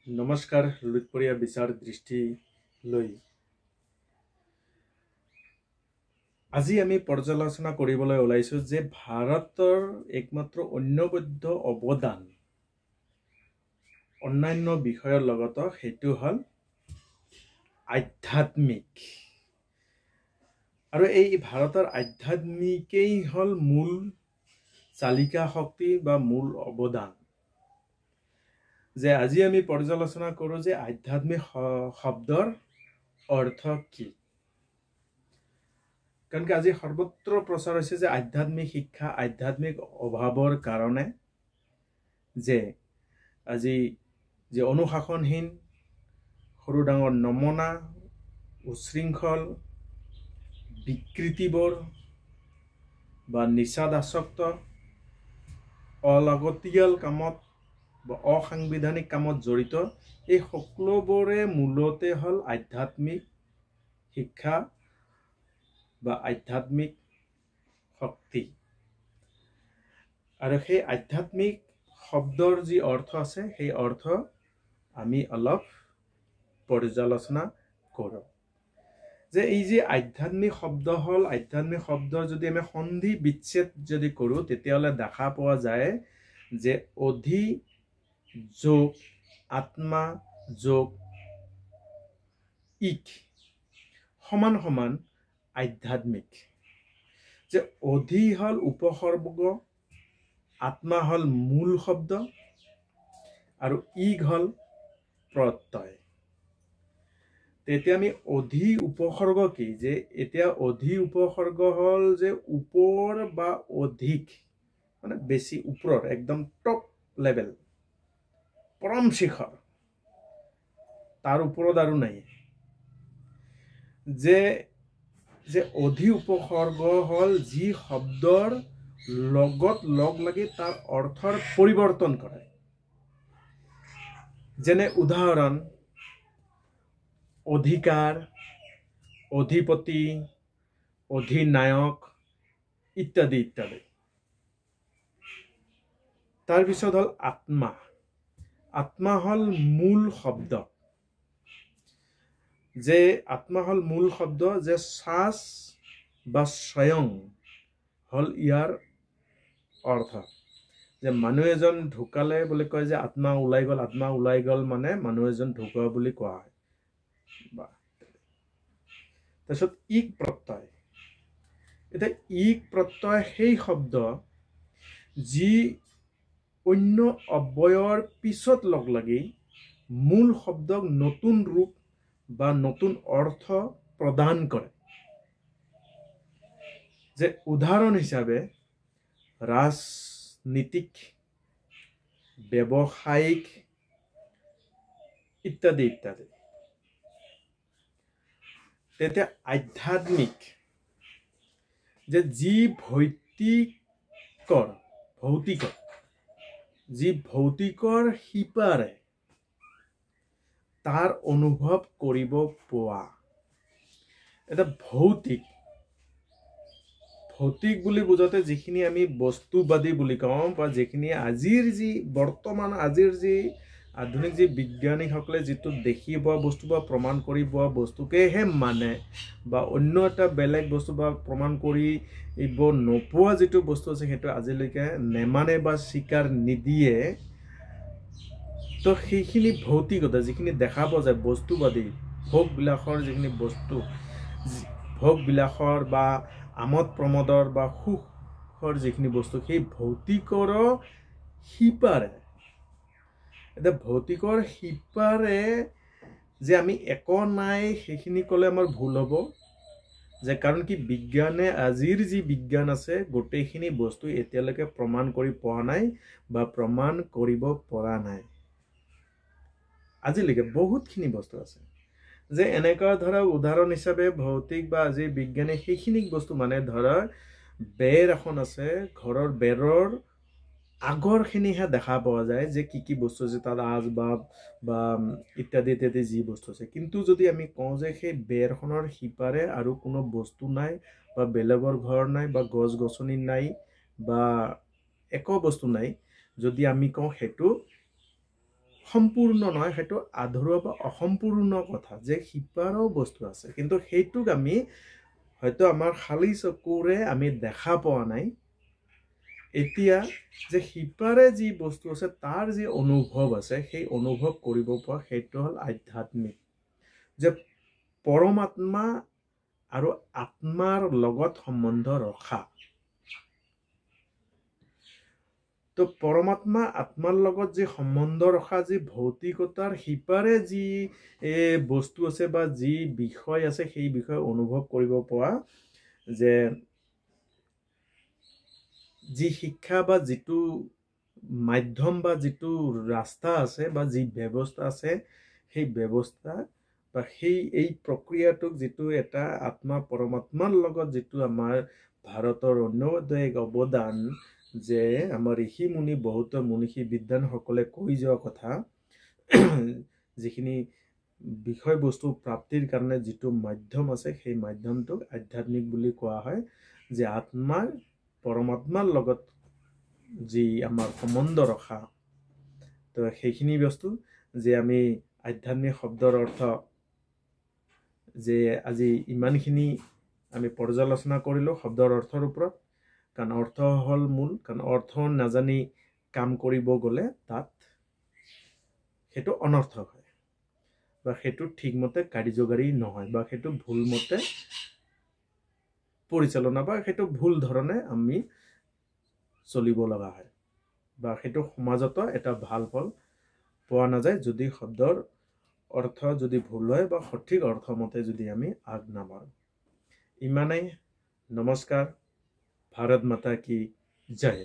নমস্কাৰ লুইতপৰীয়া বিচাৰ দৃষ্টি লৈ আজি আমি পৰ্যালোচনা কৰিবলৈ ওলাইছো যে ভাৰতৰ একমাত্ৰ অন্যবদ্য অৱদান অন্যান্য বিষয়ৰ লগত সেইটো হল আধ্যাত্মিক আৰু এই ভাৰতৰ আধ্যাত্মিকেই হল মূল চালিকা শক্তি বা মূল অৱদান যে আজি আমি পৰ্যালোচনা কৰো যে আধ্যাত্মিক শব্দৰ অৰ্থ কি কাৰণ কি আজি সৰ্বত্ৰ প্ৰচাৰ হৈছে যে আধ্যাত্মিক শিক্ষা আধ্যাত্মিক অভাৱৰ কাৰণে যে আজি যে অনুশাসনহীন সৰু ডাঙৰ নমনা উশৃংখল বিকৃতিবোৰ বা নিচাদাসক্ত অলাগতিয়াল কামত বা অসাংবিধানিক কামত জড়িত এই সকলোবোৰে মূলতে হল আধ্যাত্মিক শিক্ষা বা আধ্যাত্মিক শক্তি আৰু সেই আধ্যাত্মিক শব্দৰ যি অৰ্থ আছে সেই অৰ্থ আমি অলপ পৰ্যালোচনা কৰোঁ যে এই যে আধ্যাত্মিক শব্দ হল আধ্যাত্মিক শব্দৰ যদি আমি সন্ধি বিচ্ছেদ যদি কৰোঁ তেতিয়াহলে দেখা পোৱা যায় যে অধি যোগ আত্মা যোগ ইক সমান সমান আধ্যাত্মিক যে অধি হল উপসৰ্গ আত্মা হল মূল শব্দ আৰু ইক হল প্ৰত্যয় তেতিয়া আমি অধি উপসৰ্গ কি যে এতিয়া অধি উপসৰ্গ হল যে ওপৰ বা অধিক মানে বেছি ওপৰৰ একদম টপ লেভেল পৰম শিখৰ তাৰ ওপৰত আৰু নাই যে যে অধি উপসৰ্গ হল যি শব্দৰ লগত লগ লাগি তাৰ অৰ্থৰ পৰিৱৰ্তন কৰে যেনে উদাহৰণ অধিকাৰ অধিপতি অধিনায়ক ইত্যাদি ইত্যাদি তাৰ পিছত হল আত্মা আত্মা হল মূল শব্দ যে আত্মা হল মূল শব্দ যে সাস বা স্বয়ং হল ইয়াৰ অৰ্থ যে মানুহ এজন ঢুকালে বুলি কয় যে আত্মা ওলাই গল মানে মানুহ এজন ঢুকুৱা বুলি কোৱা হয় তাৰপিছত ইক প্ৰত্যয় এতিয়া ইক প্ৰত্যয় সেই শব্দ যি অন্য অব্যয়ৰ পিছত লগ লাগি মূল শব্দক নতুন ৰূপ বা নতুন অৰ্থ প্ৰদান কৰে যে উদাহৰণ হিচাপে ৰাজনীতিক ব্যৱসায়িক ইত্যাদি ইত্যাদি তেতিয়া আধ্যাত্মিক যে যি ভৌতিকৰ সিপাৰে তাৰ অনুভৱ কৰিব পোৱা এটা ভৌতিক বুলি বুজাতে যিখিনি আমি বস্তুবাদী বুলি কওঁ বা যিখিনি আজিৰ যি আধুনিক যি বিজ্ঞানীসকলে যিটো দেখি পোৱা বস্তু বা প্ৰমাণ কৰি পোৱা বস্তুকেহে মানে বা অন্য এটা বেলেগ বস্তু বা প্ৰমাণ কৰিব নোপোৱা যিটো বস্তু আছে সেইটো আজিলৈকে নেমানে বা স্বীকাৰ নিদিয়ে তো সেইখিনি ভৌতিকতা যিখিনি দেখা পোৱা যায় বস্তুবাদী ভোগ বিলাসৰ যিখিনি বস্তু ভোগ বিলাসৰ বা আমোদ প্ৰমোদৰ বা সুখৰ যিখিনি বস্তু সেই ভৌতিকৰ সিপাৰে এতিয়া ভৌতিকৰ সিপাৰে যে আমি একো নাই সেইখিনি ক'লে আমাৰ ভুল হ'ব যে কাৰণ কি বিজ্ঞানে আজিৰ যি বিজ্ঞান আছে গোটেইখিনি বস্তু এতিয়ালৈকে প্ৰমাণ কৰি পোৱা নাই বা প্ৰমাণ কৰিব পৰা নাই আজিলৈকে বহুতখিনি বস্তু আছে যে এনেকুৱা ধৰা উদাহৰণ হিচাপে ভৌতিক বা আজি বিজ্ঞানে সেইখিনি বস্তু মানে ধৰা বেৰ এখন আছে ঘৰৰ বেৰৰ আগৰখিনিহে দেখা পোৱা যায় যে কি বস্তু আছে তাত আচবাব বা ইত্যাদি ইত্যাদি যি বস্তু আছে কিন্তু যদি আমি কওঁ যে সেই বেৰখনৰ সিপাৰে আৰু কোনো বস্তু নাই বা বেলেগৰ ঘৰ নাই বা গছ গছনি নাই বা একো বস্তু নাই যদি আমি কওঁ সেইটো সম্পূৰ্ণ নহয়, সেইটো আধৰুৱা বা অসম্পূৰ্ণ কথা যে সিপাৰেও বস্তু আছে, কিন্তু সেইটোক আমি হয়তো আমাৰ খালী চকুৰে আমি দেখা পোৱা নাই। এতিয়া যে সিপাৰে যি বস্তু আছে তাৰ যি অনুভৱ আছে সেই অনুভৱ কৰিব পৰা সেইটো হ'ল আধ্যাত্মিক, যে পৰমাত্মা আৰু আত্মাৰ লগত সম্বন্ধ ৰখা। তো পৰমাত্মা আত্মাৰ লগত যি সম্বন্ধ ৰখা, যি ভৌতিকতাৰ সিপাৰে যি বস্তু আছে বা যি বিষয় আছে সেই বিষয়ে অনুভৱ কৰিব পৰা, যে যি শিক্ষা বা যিটো মাধ্যম বা যিটো ৰাস্তা আছে বা যি ব্যৱস্থা আছে, সেই ব্যৱস্থা বা এই প্ৰক্ৰিয়াটোক যিটো এটা আত্মা পৰমাত্মাৰ লগত যিটো আমাৰ ভাৰতৰ অন্যতম এক অৱদান, যে আমাৰ ঋষি মুনি বহুত মনীষী বিদ্বানসকলে কৈ যোৱা কথা, যিখিনি বিষয়বস্তু প্ৰাপ্তিৰ কাৰণে যিটো মাধ্যম আছে সেই মাধ্যমটোক আধ্যাত্মিক বুলি কোৱা হয়। যে আত্মাৰ পৰমাত্মাৰ লগত যি আমাৰ সম্বন্ধ ৰখা, তো সেইখিনি বস্তু যে আমি আধ্যাত্মিক শব্দৰ অৰ্থ যে আজি ইমানখিনি আমি পৰ্যালোচনা কৰিলোঁ শব্দৰ অৰ্থৰ ওপৰত, কাৰণ অৰ্থ হ'ল মূল, কাৰণ অৰ্থ নাজানি কাম কৰিব গ'লে তাত সেইটো অনৰ্থক হয় বা সেইটো ঠিকমতে কাৰ্যকাৰী নহয় বা সেইটো ভুলমতে পৰিচালনা বা সেইটো ভুল ধৰণে আমি চলিব লগা হয় বা সেইটো সমাজতো এটা ভাল ফল পোৱা নাযায় যদি শব্দৰ অৰ্থ যদি ভুল হয় বা সঠিক অৰ্থমতে যদি আমি আগ নাবাঢ়ো। ইমানেই। নমস্কাৰ। ভাৰত মাতা কি জয়।